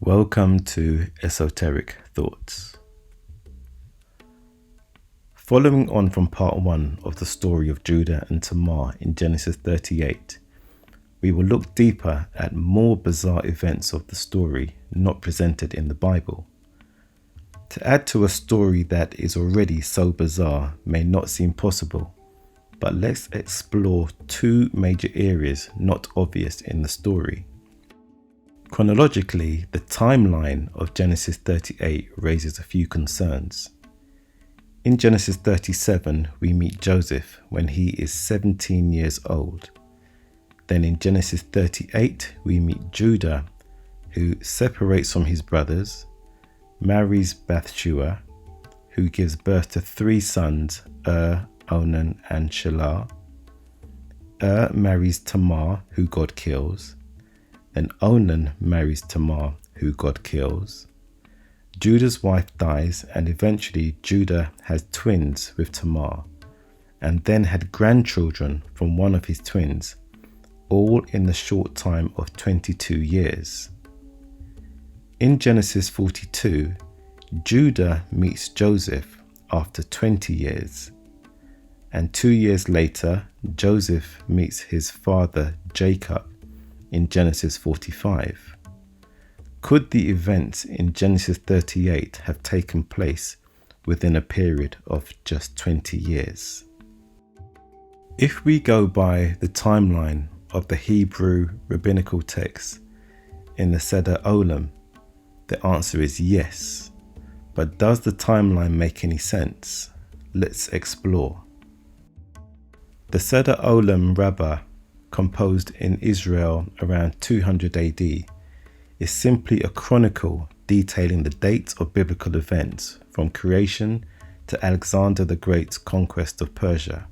Welcome to Esoteric Thoughts. Following on from part 1 of the story of Judah and Tamar in Genesis 38, we will look deeper at more bizarre events of the story not presented in the Bible. To add to a story that is already so bizarre may not seem possible, but let's explore two major areas not obvious in the story. Chronologically, the timeline of Genesis 38 raises a few concerns. In Genesis 37, we meet Joseph when he is 17 years old. Then in Genesis 38, we meet Judah, who separates from his brothers, marries Bathsheba, who gives birth to 3 sons, Onan, and Shelah. Marries Tamar, who God kills. Then Onan marries Tamar, who God kills. Judah's wife dies, and eventually Judah has twins with Tamar, and then had grandchildren from one of his twins, all in the short time of 22 years. In Genesis 42, Judah meets Joseph after 20 years, and 2 years later, Joseph meets his father Jacob in Genesis 45. Could the events in Genesis 38 have taken place within a period of just 20 years? If we go by the timeline of the Hebrew rabbinical text in the Seder Olam, the answer is yes. But does the timeline make any sense? Let's explore. The Seder Olam Rabbah, composed in Israel around 200 AD, is simply a chronicle detailing the dates of biblical events from creation to Alexander the Great's conquest of Persia.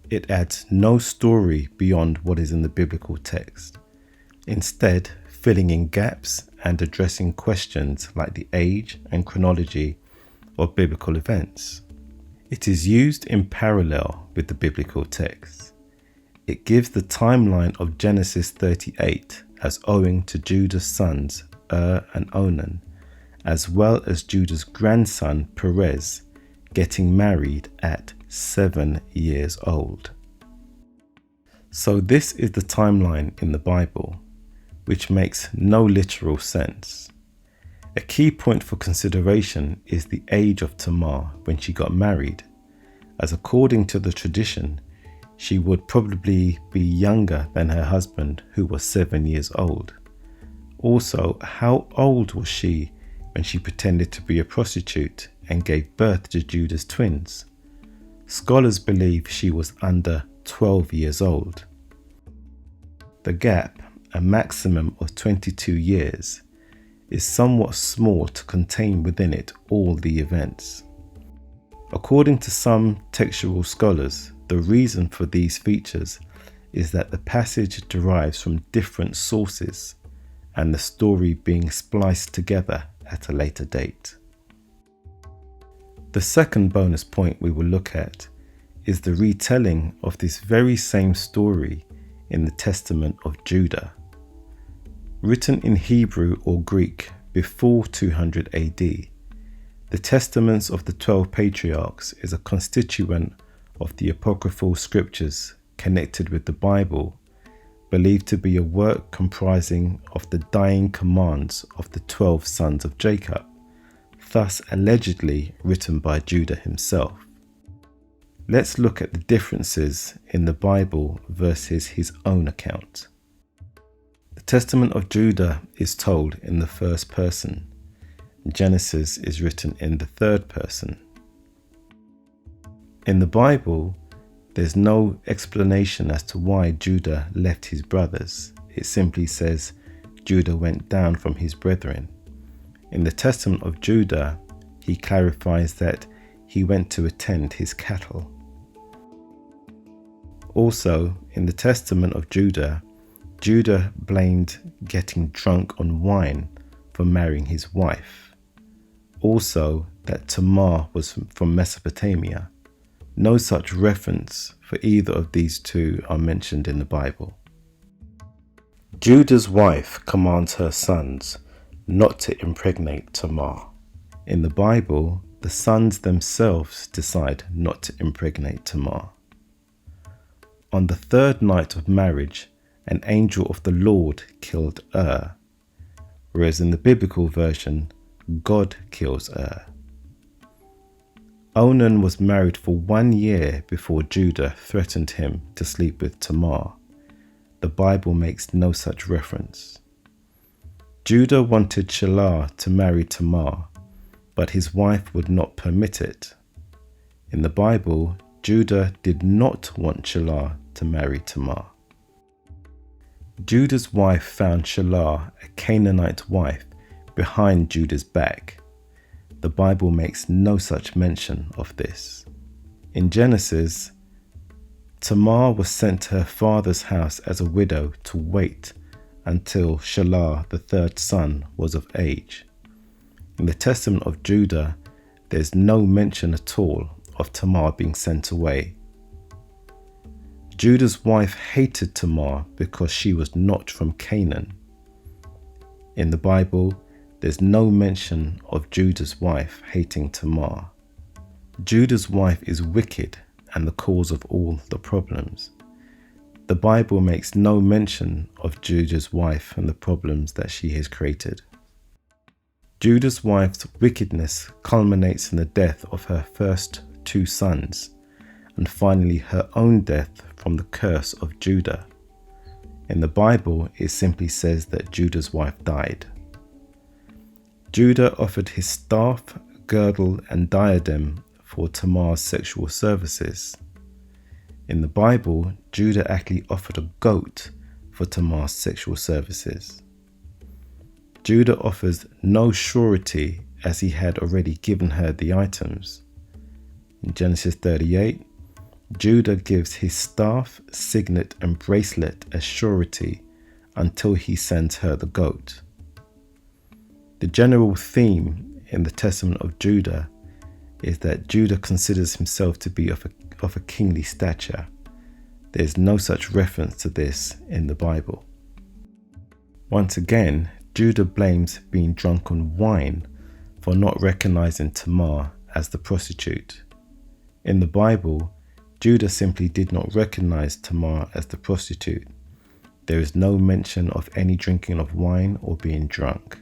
It adds no story beyond what is in the biblical text, instead filling in gaps and addressing questions like the age and chronology of biblical events. It is used in parallel with the biblical text. It gives the timeline of Genesis 38 as owing to Judah's sons, and Onan, as well as Judah's grandson, Perez, getting married at 7 years old. So this is the timeline in the Bible, which makes no literal sense. A key point for consideration is the age of Tamar when she got married, as according to the tradition, she would probably be younger than her husband, who was 7 years old. Also, how old was she when she pretended to be a prostitute and gave birth to Judah's twins? Scholars believe she was under 12 years old. The gap, a maximum of 22 years, is somewhat small to contain within it all the events. According to some textual scholars, the reason for these features is that the passage derives from different sources and the story being spliced together at a later date. The second bonus point we will look at is the retelling of this very same story in the Testament of Judah. Written in Hebrew or Greek before 200 AD, the Testaments of the 12 Patriarchs is a constituent of the apocryphal scriptures connected with the Bible, believed to be a work comprising of the dying commands of the 12 sons of Jacob, thus allegedly written by Judah himself. Let's look at the differences in the Bible versus his own account. The Testament of Judah is told in the first person. Genesis is written in the third person. In the Bible, there's no explanation as to why Judah left his brothers. It simply says Judah went down from his brethren. In the Testament of Judah, he clarifies that he went to attend his cattle. Also, in the Testament of Judah, Judah blamed getting drunk on wine for marrying his wife. Also, that Tamar was from Mesopotamia. No such reference for either of these two are mentioned in the Bible. Judah's wife commands her sons not to impregnate Tamar. In the Bible, the sons themselves decide not to impregnate Tamar. On the third night of marriage, an angel of the Lord killed whereas in the biblical version, God kills Onan was married for 1 year before Judah threatened him to sleep with Tamar. The Bible makes no such reference. Judah wanted Shelah to marry Tamar, but his wife would not permit it. In the Bible, Judah did not want Shelah to marry Tamar. Judah's wife found Shelah, a Canaanite wife, behind Judah's back. The Bible makes no such mention of this. In Genesis, Tamar was sent to her father's house as a widow to wait until Shelah, the third son, was of age. In the Testament of Judah, there's no mention at all of Tamar being sent away. Judah's wife hated Tamar because she was not from Canaan. In the Bible, there's no mention of Judah's wife hating Tamar. Judah's wife is wicked and the cause of all the problems. The Bible makes no mention of Judah's wife and the problems that she has created. Judah's wife's wickedness culminates in the death of her first 2 sons, and finally her own death from the curse of Judah. In the Bible, it simply says that Judah's wife died. Judah offered his staff, girdle, and diadem for Tamar's sexual services. In the Bible, Judah actually offered a goat for Tamar's sexual services. Judah offers no surety as he had already given her the items. In Genesis 38, Judah gives his staff, signet, and bracelet as surety until he sends her the goat. The general theme in the Testament of Judah is that Judah considers himself to be of a kingly stature. There is no such reference to this in the Bible. Once again, Judah blames being drunk on wine for not recognizing Tamar as the prostitute. In the Bible, Judah simply did not recognize Tamar as the prostitute. There is no mention of any drinking of wine or being drunk.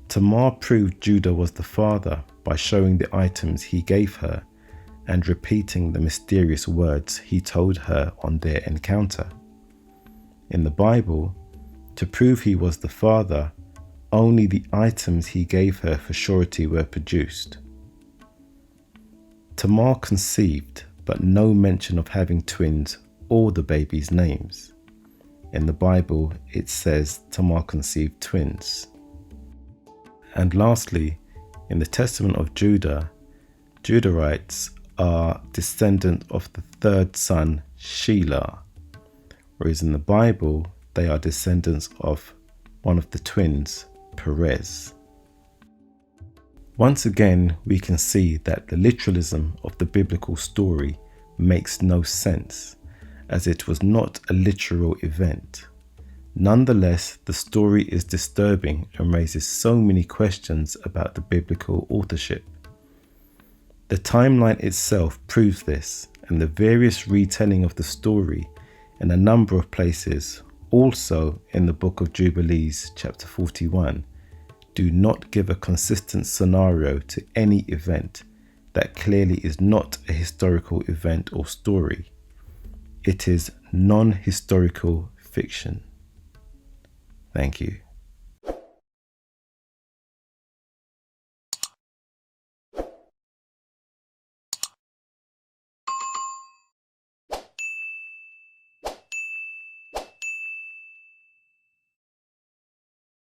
Tamar proved Judah was the father by showing the items he gave her and repeating the mysterious words he told her on their encounter. In the Bible, to prove he was the father, only the items he gave her for surety were produced. Tamar conceived, but no mention of having twins or the baby's names. In the Bible, it says Tamar conceived twins. And lastly, in the Testament of Judah, Judahites are descendant of the third son, Shelah, whereas in the Bible, they are descendants of one of the twins, Perez. Once again, we can see that the literalism of the biblical story makes no sense, as it was not a literal event. Nonetheless, the story is disturbing and raises so many questions about the biblical authorship. The timeline itself proves this, and the various retelling of the story in a number of places, also in the book of Jubilees, chapter 41, do not give a consistent scenario to any event that clearly is not a historical event or story. It is non-historical fiction. Thank you.